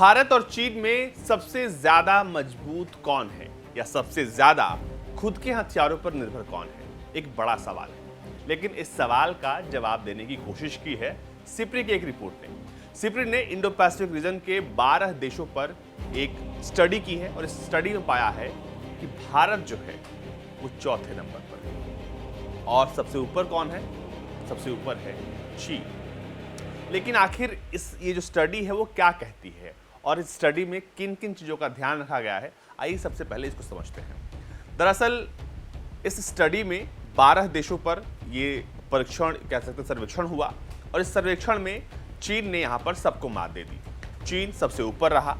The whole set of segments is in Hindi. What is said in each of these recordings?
भारत और चीन में सबसे ज्यादा मजबूत कौन है या सबसे ज्यादा खुद के हथियारों पर निर्भर कौन है, एक बड़ा सवाल है। लेकिन इस सवाल का जवाब देने की कोशिश की है सिप्री की एक रिपोर्ट ने। सिप्री ने इंडो पैसिफिक रीजन के 12 देशों पर एक स्टडी की है और इस स्टडी में पाया है कि भारत जो है वो चौथे नंबर पर है और सबसे ऊपर कौन है? सबसे ऊपर है चीन। लेकिन आखिर ये जो स्टडी है वो क्या कहती है और इस स्टडी में किन किन चीज़ों का ध्यान रखा गया है, आइए सबसे पहले इसको समझते हैं। दरअसल इस स्टडी में 12 देशों पर ये परीक्षण कह सकते हैं सर्वेक्षण हुआ और इस सर्वेक्षण में चीन ने यहाँ पर सबको मात दे दी। चीन सबसे ऊपर रहा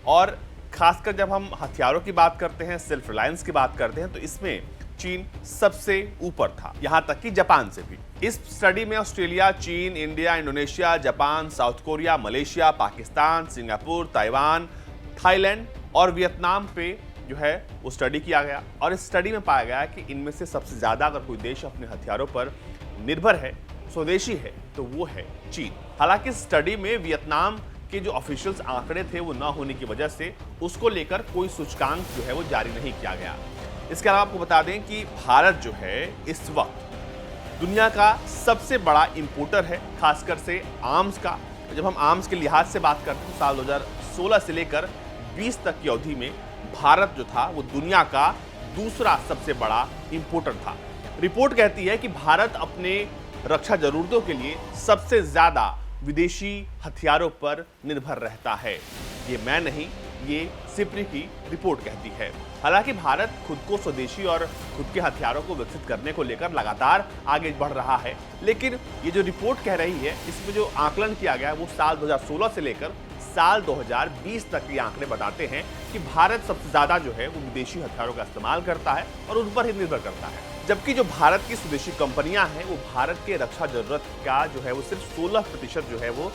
और खासकर जब हम हथियारों की बात करते हैं, सेल्फ रिलायंस की बात करते हैं, तो इसमें चीन सबसे ऊपर था, यहां तक कि जापान से भी। इस स्टडी में ऑस्ट्रेलिया, चीन, India, Indonesia, Japan, south Korea, Malaysia, Pakistan, Singapore, Taiwan, Thailand और वियतनाम पे जो है वो स्टडी किया गया और इस स्टडी में पाया गया कि इनमें से सबसे ज्यादा अगर कोई देश अपने हथियारों पर निर्भर है, स्वदेशी है, तो वो है चीन। हालांकि स्टडी में वियतनाम के जो ऑफिशियल्स आंकड़े थे वो न होने की वजह से उसको लेकर कोई सूचकांक जो है वो जारी नहीं किया गया। इसके अलावा आपको बता दें कि भारत जो है इस वक्त दुनिया का सबसे बड़ा इंपोर्टर है, खासकर से आर्म्स का। जब हम आर्म्स के लिहाज से बात करते हैं, साल 2016 से लेकर 20 तक की अवधि में भारत जो था वो दुनिया का दूसरा सबसे बड़ा इंपोर्टर था। रिपोर्ट कहती है कि भारत अपने रक्षा जरूरतों के लिए सबसे ज्यादा विदेशी हथियारों पर निर्भर रहता है। ये मैं नहीं, ये सिप्री की रिपोर्ट कहती है। हालांकि भारत खुद को स्वदेशी और खुद के हथियारों को विकसित करने को लेकर लगातार आगे बढ़ रहा है, लेकिन ये जो रिपोर्ट कह रही है इसमें जो आकलन किया गया है वो साल 2016 से लेकर साल 2020 तक के आंकड़े बताते हैं कि भारत सबसे ज्यादा जो है वो विदेशी हथियारों का इस्तेमाल करता है और उन पर ही निर्भर करता है। जबकि जो भारत की स्वदेशी कंपनियां हैं वो भारत के रक्षा जरूरत का जो है वो सिर्फ 16% जो है वो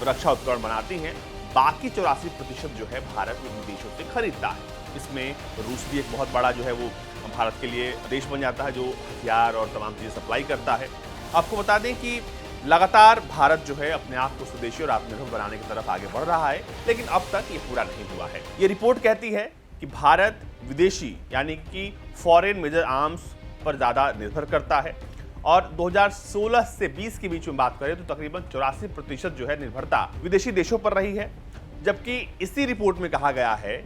रक्षा उपकरण बनाती हैं। बाकी 84% जो है भारत विदेशों से खरीदता है। इसमें रूस भी एक बहुत बड़ा जो है वो भारत के लिए देश बन जाता है जो हथियार और तमाम चीजें सप्लाई करता है। आपको बता दें कि लगातार भारत जो है अपने आप को स्वदेशी और आत्मनिर्भर बनाने की तरफ आगे बढ़ रहा है, लेकिन अब तक ये पूरा नहीं हुआ है। ये रिपोर्ट कहती है कि भारत विदेशी यानी कि फॉरेन मेजर आर्म्स पर ज्यादा निर्भर करता है और 2016 से 20 के बीच में बात करें तो तकरीबन 84% जो है निर्भरता विदेशी देशों पर रही है। जबकि इसी रिपोर्ट में कहा गया है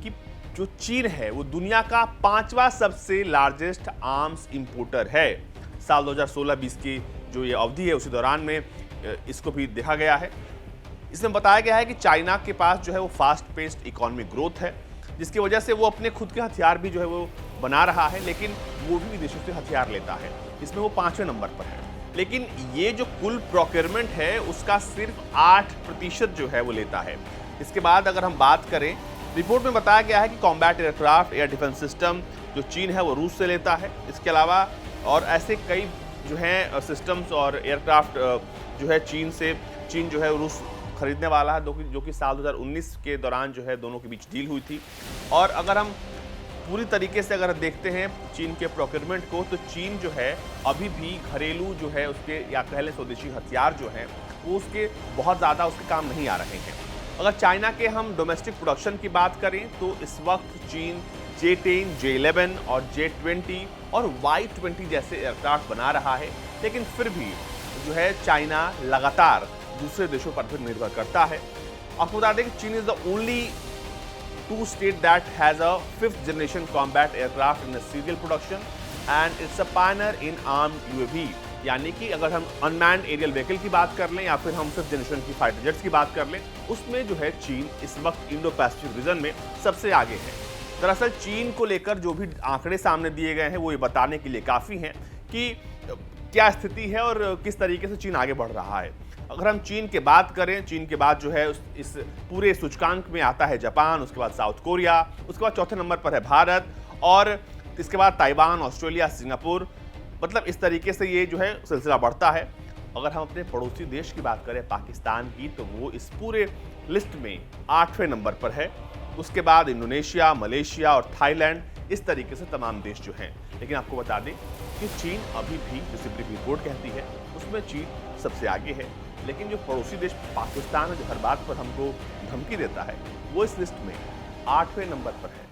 कि जो चीन है वो दुनिया का 5वां सबसे लार्जेस्ट आर्म्स इंपोर्टर है। साल 2016-20 की जो ये अवधि है उसी दौरान में इसको भी देखा गया है। इसमें बताया गया है कि चाइना के पास जो है वो फास्ट पेस्ड इकोनॉमिक ग्रोथ है, जिसकी वजह से वो अपने खुद के हथियार भी जो है वो बना रहा है, लेकिन वो भी विदेशों से हथियार लेता है। इसमें वो 5वें नंबर पर है। लेकिन ये जो कुल प्रोक्योरमेंट है उसका सिर्फ 8% जो है वो लेता है। इसके बाद अगर हम बात करें, रिपोर्ट में बताया गया है कि combat aircraft, air defence system जो चीन है वो रूस से लेता है। इसके अलावा और ऐसे कई जो हैं सिस्टम्स और एयरक्राफ्ट जो है चीन जो है रूस खरीदने वाला है, जो कि साल 2019 के दौरान जो है दोनों के बीच डील हुई थी। और अगर हम पूरी तरीके से अगर देखते हैं चीन के प्रोक्योरमेंट को, तो चीन जो है अभी भी घरेलू जो है उसके या कह लें स्वदेशी हथियार जो हैं वो उसके बहुत ज़्यादा उसके काम नहीं आ रहे हैं। अगर चाइना के हम डोमेस्टिक प्रोडक्शन की बात करें तो इस वक्त चीन J-10, J-11 और J-20 और Y-20 जैसे एयरक्राफ्ट बना रहा है, लेकिन फिर भी जो है चाइना लगातार दूसरे देशों पर भी निर्भर करता है। आपको बता दें कि चीन is the only two state that has a 5th generation combat aircraft in serial production and it's a pioneer in armed UAV। यानी कि अगर हम अनमैन्ड एरियल व्हीकल की बात कर लें या फिर हम 5th जनरेशन की फाइटर जेट्स की बात कर लें, उसमें जो है चीन इस वक्त इंडो पैसिफिक रीजन में सबसे आगे है। दरअसल चीन को लेकर जो भी आंकड़े सामने दिए गए हैं वो ये बताने के लिए काफ़ी हैं कि क्या स्थिति है और किस तरीके से चीन आगे बढ़ रहा है। अगर हम चीन की बात करें, चीन के बाद जो है इस पूरे सूचकांक में आता है जापान, उसके बाद साउथ कोरिया, उसके बाद चौथे नंबर पर है भारत और इसके बाद ताइवान, ऑस्ट्रेलिया, सिंगापुर। मतलब इस तरीके से ये जो है सिलसिला बढ़ता है। अगर हम अपने पड़ोसी देश की बात करें पाकिस्तान की, तो वो इस पूरे लिस्ट में 8वें नंबर पर है। उसके बाद इंडोनेशिया, मलेशिया और थाईलैंड इस तरीके से तमाम देश जो हैं। लेकिन आपको बता दें कि चीन अभी भी, जैसे ब्रीफ रिपोर्ट कहती है, उसमें चीन सबसे आगे है। लेकिन जो पड़ोसी देश पाकिस्तान है, जो हर बात पर हमको धमकी देता है, वो इस लिस्ट में 8वें नंबर पर है।